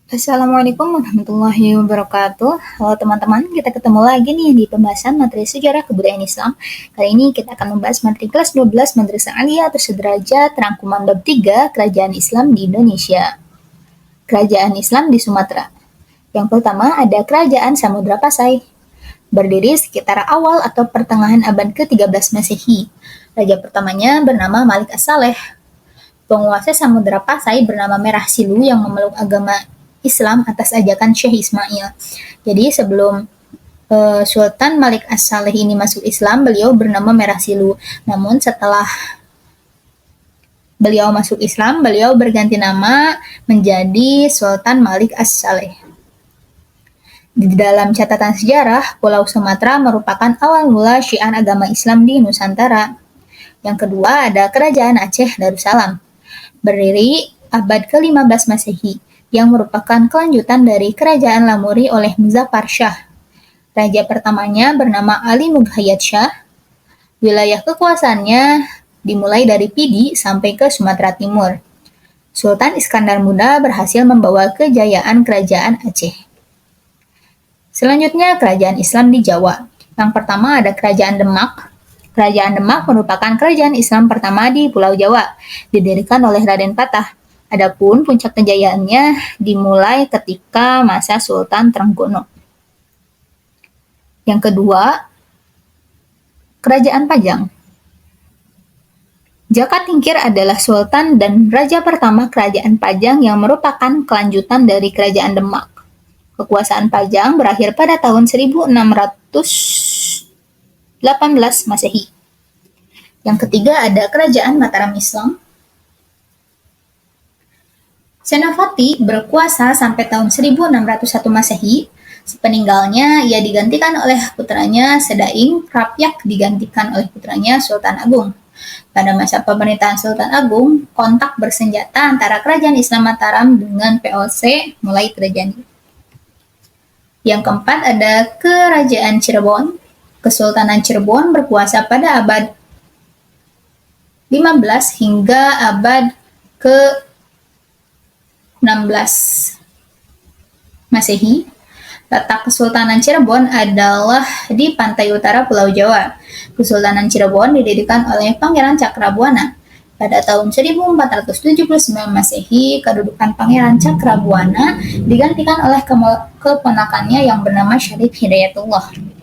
Assalamualaikum warahmatullahi wabarakatuh. Halo teman-teman, kita ketemu lagi nih di pembahasan materi sejarah kebudayaan Islam. Kali ini kita akan membahas materi kelas 12 Madrasah Aliyah atau Sederajat rangkuman bab 3 Kerajaan Islam di Indonesia. Kerajaan Islam di Sumatera. Yang pertama ada Kerajaan Samudra Pasai. Berdiri sekitar awal atau pertengahan abad ke-13 Masehi. Raja pertamanya bernama Malik As-Saleh. Penguasa Samudra Pasai bernama Merah Silu yang memeluk agama Islam atas ajakan Syekh Ismail. Jadi sebelum Sultan Malik As-Saleh ini masuk Islam, beliau bernama Merah Silu. Namun setelah beliau masuk Islam, beliau berganti nama menjadi Sultan Malik As-Saleh. Di dalam catatan sejarah, Pulau Sumatera merupakan awal mula syiar agama Islam di Nusantara. Yang kedua ada Kerajaan Aceh Darussalam. Berdiri abad ke-15 Masehi, yang merupakan kelanjutan dari Kerajaan Lamuri oleh Muzaffar Shah. Raja pertamanya bernama Ali Mughayat Shah. Wilayah kekuasaannya dimulai dari Pidi sampai ke Sumatera Timur. Sultan Iskandar Muda berhasil membawa kejayaan Kerajaan Aceh. Selanjutnya Kerajaan Islam di Jawa. Yang pertama ada Kerajaan Demak. Kerajaan Demak merupakan kerajaan Islam pertama di Pulau Jawa, didirikan oleh Raden Patah. Adapun puncak kejayaannya dimulai ketika masa Sultan Trenggono. Yang kedua, Kerajaan Pajang. Jaka Tingkir adalah Sultan dan Raja pertama Kerajaan Pajang yang merupakan kelanjutan dari Kerajaan Demak. Kekuasaan Pajang berakhir pada tahun 1618 Masehi. Yang ketiga ada Kerajaan Mataram Islam. Senapati berkuasa sampai tahun 1601 Masehi. Sepeninggalnya, ia digantikan oleh putranya Sedaing. Krapyak digantikan oleh putranya Sultan Agung. Pada masa pemerintahan Sultan Agung, kontak bersenjata antara Kerajaan Islam Mataram dengan POC mulai terjadi. Yang keempat ada Kerajaan Cirebon. Kesultanan Cirebon berkuasa pada abad 15 hingga abad ke-16 Masehi. Letak Kesultanan Cirebon adalah di pantai utara Pulau Jawa. Kesultanan Cirebon didirikan oleh Pangeran Cakrabuana. Pada tahun 1479 Masehi, kedudukan Pangeran Cakrabuana digantikan oleh keponakannya yang bernama Syarif Hidayatullah.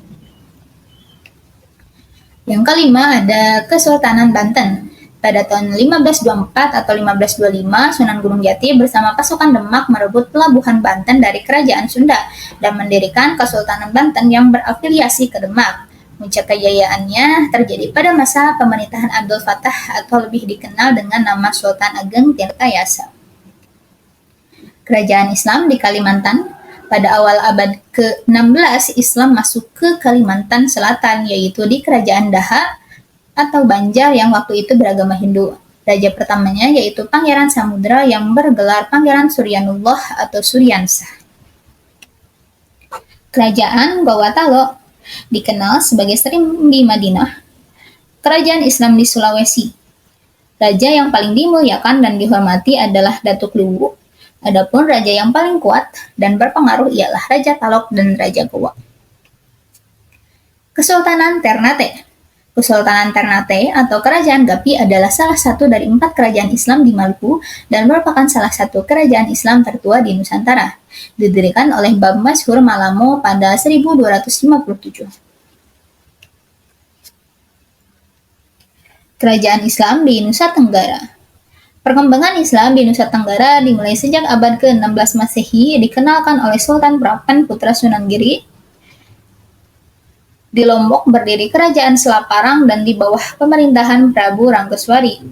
Yang kelima ada Kesultanan Banten. Pada tahun 1524 atau 1525, Sunan Gunung Jati bersama pasukan Demak merebut pelabuhan Banten dari Kerajaan Sunda dan mendirikan Kesultanan Banten yang berafiliasi ke Demak. Puncak kejayaannya terjadi pada masa pemerintahan Abdul Fattah atau lebih dikenal dengan nama Sultan Ageng Tirtayasa. Kerajaan Islam di Kalimantan. Pada awal abad ke-16, Islam masuk ke Kalimantan Selatan, yaitu di Kerajaan Daha atau Banjar yang waktu itu beragama Hindu. Raja pertamanya yaitu Pangeran Samudra yang bergelar Pangeran Suryanullah atau Suryansah. Kerajaan Gowatalo dikenal sebagai Serimbi Madinah. Kerajaan Islam di Sulawesi. Raja yang paling dimuliakan dan dihormati adalah Datuk Luwu. Adapun raja yang paling kuat dan berpengaruh ialah Raja Talok dan Raja Gowa. Kesultanan Ternate. Kesultanan Ternate atau Kerajaan Gapi adalah salah satu dari 4 kerajaan Islam di Maluku dan merupakan salah satu kerajaan Islam tertua di Nusantara. Didirikan oleh Bab Masyhur Malamo pada 1257. Kerajaan Islam di Nusa Tenggara. Perkembangan Islam di Nusa Tenggara dimulai sejak abad ke-16 Masehi, dikenalkan oleh Sultan Prapan putra Sunan Giri. Di Lombok berdiri Kerajaan Selaparang dan di bawah pemerintahan Prabu Ranggaswari.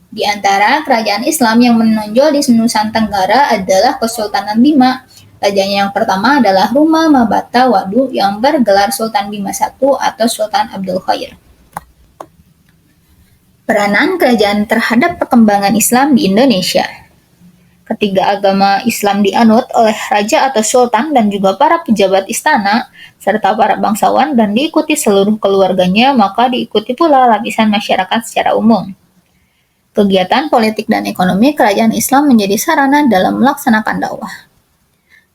Di antara kerajaan Islam yang menonjol di Nusa Tenggara adalah Kesultanan Bima. Rajanya yang pertama adalah Ruma Mabata Wadu yang bergelar Sultan Bima I atau Sultan Abdul Khair. Peranan kerajaan terhadap perkembangan Islam di Indonesia. Ketiga agama Islam dianut oleh raja atau sultan dan juga para pejabat istana, serta para bangsawan dan diikuti seluruh keluarganya, maka diikuti pula lapisan masyarakat secara umum. Kegiatan politik dan ekonomi kerajaan Islam menjadi sarana dalam melaksanakan dakwah.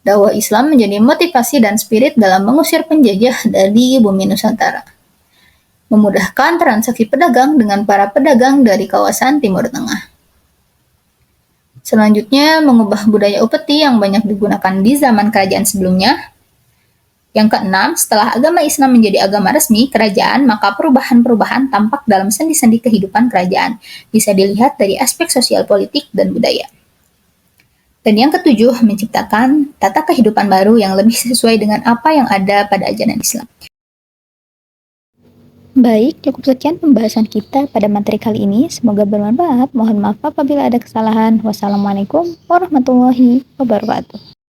Dakwah Islam menjadi motivasi dan spirit dalam mengusir penjajah dari bumi Nusantara. Memudahkan transaksi pedagang dengan para pedagang dari kawasan Timur Tengah. Selanjutnya, mengubah budaya upeti yang banyak digunakan di zaman kerajaan sebelumnya. Yang keenam, setelah agama Islam menjadi agama resmi kerajaan, maka perubahan-perubahan tampak dalam sendi-sendi kehidupan kerajaan. Bisa dilihat dari aspek sosial, politik, dan budaya. Dan yang ketujuh, menciptakan tata kehidupan baru yang lebih sesuai dengan apa yang ada pada ajaran Islam. Baik, cukup sekian pembahasan kita pada materi kali ini. Semoga bermanfaat. Mohon maaf apabila ada kesalahan. Wassalamualaikum warahmatullahi wabarakatuh.